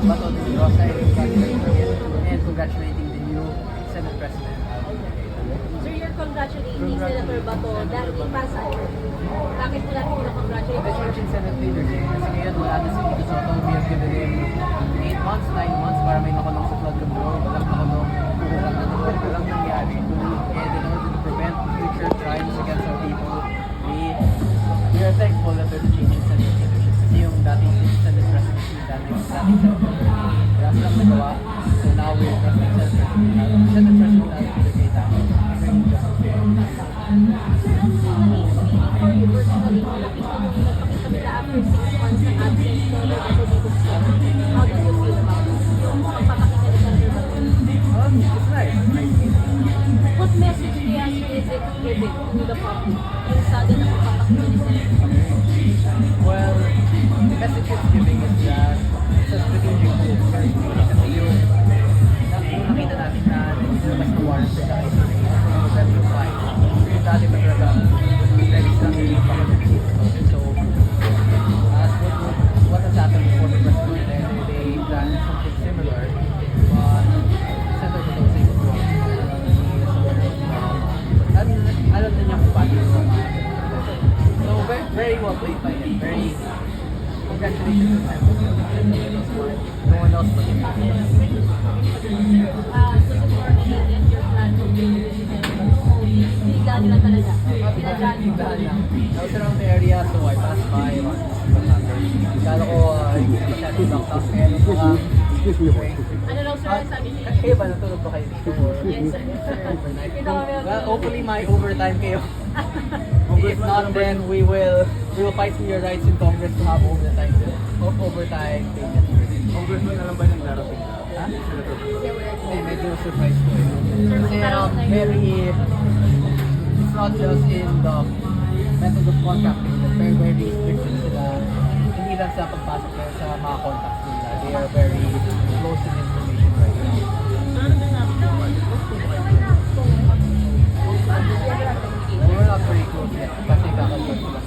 Bato de Rosa and congratulating the new Senate President. So you're congratulating Senator Bato dahil ipasa. Bakit mo natin The congratulate? change in Senate leadership kasi ngayon wala na si Tito Soto. We have given him 8 months, 9 months para may nakulong sa flood control. Walang nakulong, walang nangyari. And in order to prevent future crimes against our people, we are thankful that there's a change in Senate leadership. Kasi yung dating Senate President, yung dating Senate President, wala silang nagawa. So now we're trusting Senate President Alvin Quezada. For you personally, nagpakita nila after 6 months ng absence ko na ako dito sa Senate. How do you feel about this? Yung pagpapakita ni Senator Bato? It's nice. What message kaya is it giving to the public? Yung sudden na pagpapakita ni Senator Bato? Well, the message it's giving is that it's a strategic move. Kasi yung nakita natin na mas na warrant sa guys sa November 5. Yung dati pa talaga ready silang ipakapagpapit. So, as what has happened before the president, they planned something similar. But Senator Bato was able to alam na niya kung paano yung so very well played by him. Very congratulations to Senator. No one else but him. So before we get your plan to bring this to Senator Bato, binigyan nila talaga. Pinadyan mo. I was around the area, so I passed by. Kala ko, hindi ko siya ibang top. Ano lang sir, sabi niya? Kaya ba natulog ba kayo dito? Yes sir. Well, hopefully my overtime kayo. If not, then we will fight for your rights in Congress to have overtime payments. Congressman na lang ba yung darating? Ha? Hindi, medyo surprise ko eh. Kasi it's not just in the method of contracting, but very strict sila. Hindi lang sa pagpasok pero sa mga contacts nila. They are very close in information right now. We're not very close yet kasi kakalagod ko lang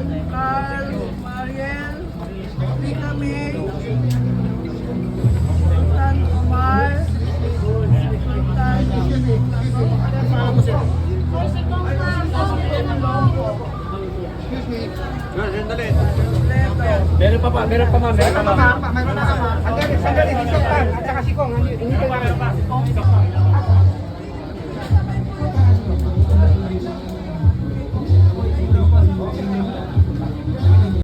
ng Carl, Mariel, Rika May, Sultan Omar, Meron pa ma'am. Sandali, Sultan, at saka si Kong, hindi ko